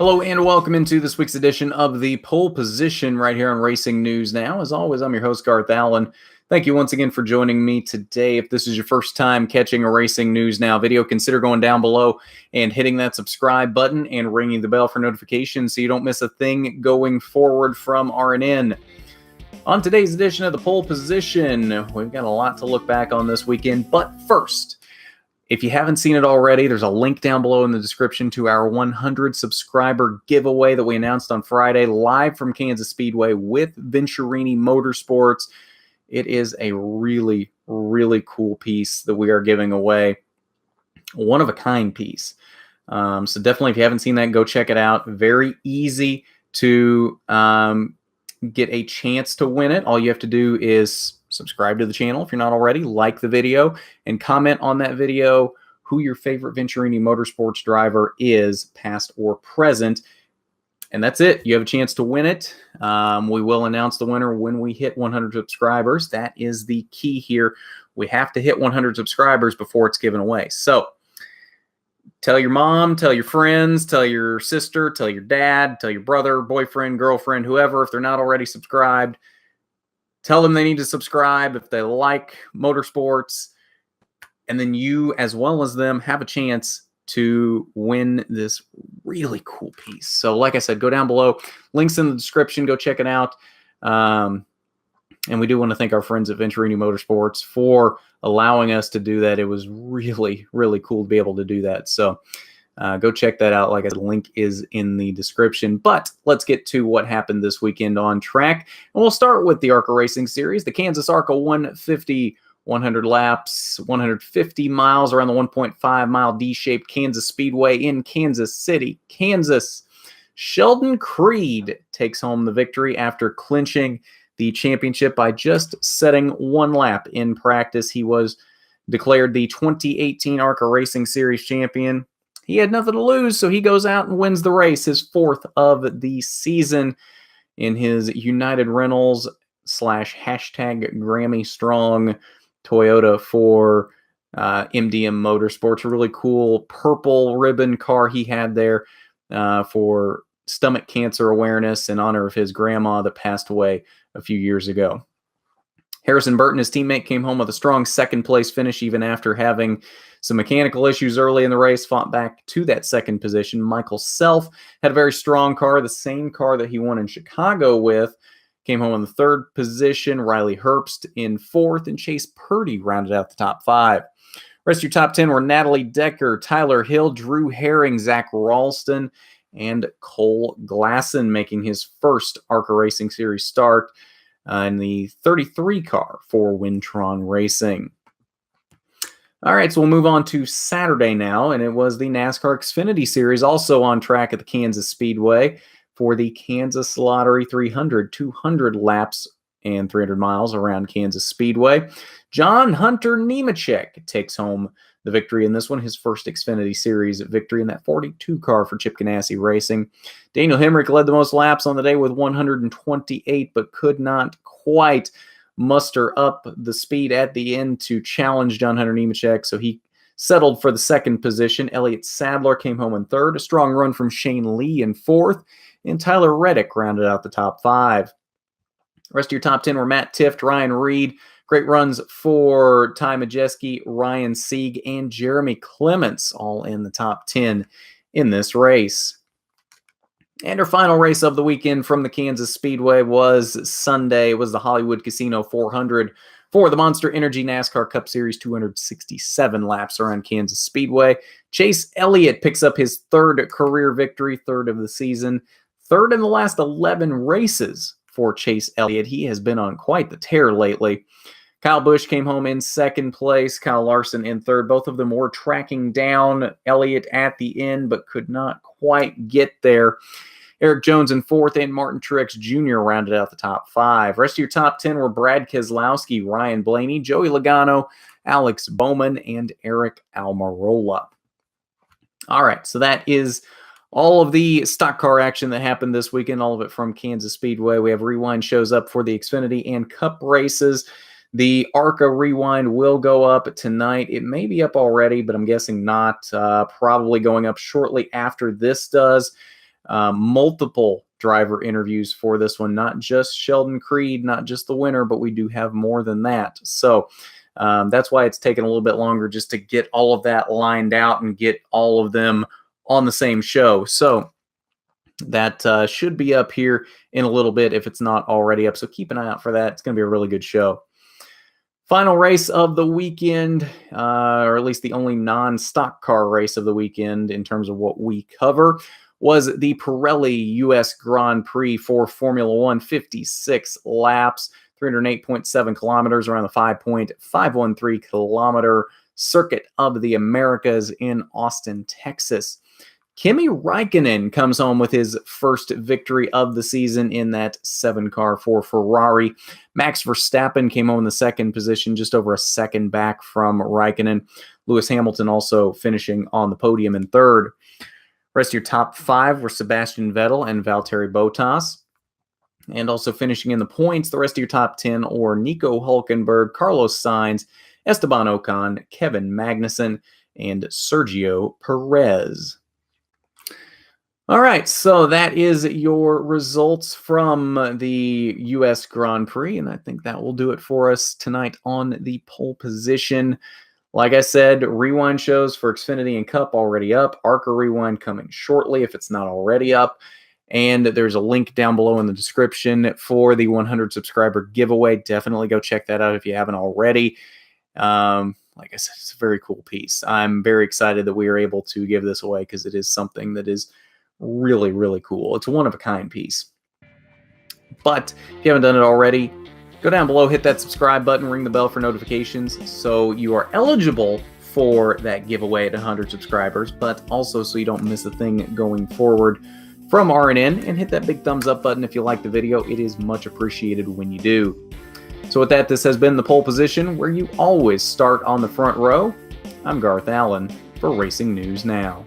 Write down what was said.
Hello and welcome into this week's edition of the Pole Position right here on Racing News Now. As always, I'm your host, Garth Allen. Thank you once again for joining me today. If this is your first time catching a Racing News Now video, consider going down below and hitting that subscribe button and ringing the bell for notifications so you don't miss a thing going forward from RNN. On today's edition of the Pole Position, we've got a lot to look back on this weekend, but first, if you haven't seen it already, there's a link down below in the description to our 100 subscriber giveaway that we announced on Friday live from Kansas Speedway with Venturini Motorsports. It is a really, really cool piece that we are giving away. One-of-a-kind piece. So definitely, if you haven't seen that, go check it out. Very easy to get a chance to win it. All you have to do is subscribe to the channel if you're not already, like the video, and comment on that video who your favorite Venturini Motorsports driver is, past or present. And that's it. You have a chance to win it. We will announce the winner when we hit 100 subscribers. That is the key here. We have to hit 100 subscribers before it's given away. So tell your mom, tell your friends, tell your sister, tell your dad, tell your brother, boyfriend, girlfriend, whoever, if they're not already subscribed. Tell them they need to subscribe if they like motorsports. And then you, as well as them, have a chance to win this really cool piece. So like I said, go down below. Links in the description. Go check it out. And we do want to thank our friends at Venturini Motorsports for allowing us to do that. It was really, really cool to be able to do that. So go check that out. Like I said, the link is in the description. But let's get to what happened this weekend on track. And we'll start with the ARCA Racing Series. The Kansas ARCA 150, 100 laps, 150 miles around the 1.5-mile D-shaped Kansas Speedway in Kansas City, Kansas. Sheldon Creed takes home the victory after clinching the championship by just setting one lap in practice. He was declared the 2018 ARCA Racing Series champion. He had nothing to lose, so he goes out and wins the race, his fourth of the season in his United Rentals / hashtag Grammy Strong Toyota for MDM Motorsports. A really cool purple ribbon car he had there for stomach cancer awareness in honor of his grandma that passed away a few years ago. Harrison Burton, his teammate, came home with a strong second-place finish even after having some mechanical issues early in the race, fought back to that second position. Michael Self had a very strong car, the same car that he won in Chicago with, came home in the third position. Riley Herbst in fourth, and Chase Purdy rounded out the top five. Rest of your top 10 were Natalie Decker, Tyler Hill, Drew Herring, Zach Ralston, and Cole Glasson making his first ARCA Racing Series start in the 33 car for Wintron Racing. All right, so we'll move on to Saturday now, and it was the NASCAR Xfinity Series also on track at the Kansas Speedway for the Kansas Lottery 300, 200 laps and 300 miles around Kansas Speedway. John Hunter Nemechek takes home the victory in this one, his first Xfinity Series victory in that 42 car for Chip Ganassi Racing. Daniel Hemrick led the most laps on the day with 128, but could not quite muster up the speed at the end to challenge John Hunter Nemechek, so he settled for the second position. Elliott Sadler came home in third, a strong run from Shane Lee in fourth, and Tyler Reddick rounded out the top five. The rest of your top 10 were Matt Tifft, Ryan Reed. Great runs for Ty Majeski, Ryan Sieg, and Jeremy Clements, all in the top 10 in this race. And our final race of the weekend from the Kansas Speedway was Sunday. It was the Hollywood Casino 400 for the Monster Energy NASCAR Cup Series, 267 laps around Kansas Speedway. Chase Elliott picks up his third career victory, third of the season, third in the last 11 races for Chase Elliott. He has been on quite the tear lately. Kyle Busch came home in second place, Kyle Larson in third. Both of them were tracking down Elliott at the end, but could not quite get there. Eric Jones in fourth, and Martin Truex Jr. rounded out the top five. Rest of your top 10 were Brad Keselowski, Ryan Blaney, Joey Logano, Alex Bowman, and Eric Almirola. All right, so that is all of the stock car action that happened this weekend, all of it from Kansas Speedway. We have Rewind shows up for the Xfinity and Cup races. The ARCA Rewind will go up tonight. It may be up already, but I'm guessing not. Probably going up shortly after this does. multiple driver interviews for this one, not just Sheldon Creed, not just the winner, but we do have more than that. So that's why it's taken a little bit longer just to get all of that lined out and get all of them on the same show. So that should be up here in a little bit if it's not already up. So keep an eye out for that. It's going to be a really good show. Final race of the weekend, or at least the only non-stock car race of the weekend in terms of what we cover, was the Pirelli U.S. Grand Prix for Formula One, 56 laps, 308.7 kilometers around the 5.513 kilometer circuit of the Americas in Austin, Texas. Kimi Räikkönen comes home with his first victory of the season in that 7-car for Ferrari. Max Verstappen came home in the second position, just over a second back from Räikkönen. Lewis Hamilton also finishing on the podium in third. Rest of your top 5 were Sebastian Vettel and Valtteri Bottas. And also finishing in the points, the rest of your top 10 were Nico Hülkenberg, Carlos Sainz, Esteban Ocon, Kevin Magnussen, and Sergio Perez. All right, so that is your results from the U.S. Grand Prix, and I think that will do it for us tonight on the pole position. Like I said, rewind shows for Xfinity and Cup already up. ARCA rewind coming shortly if it's not already up. And there's a link down below in the description for the 100 subscriber giveaway. Definitely go check that out if you haven't already. Like I said, it's a very cool piece. I'm very excited that we are able to give this away because it is something that is really, really cool. It's a one-of-a-kind piece. But if you haven't done it already, go down below, hit that subscribe button, ring the bell for notifications so you are eligible for that giveaway at 100 subscribers, but also so you don't miss a thing going forward from RNN, and hit that big thumbs up button if you like the video. It is much appreciated when you do. So with that, this has been the pole position, where you always start on the front row. I'm Garth Allen for Racing News Now.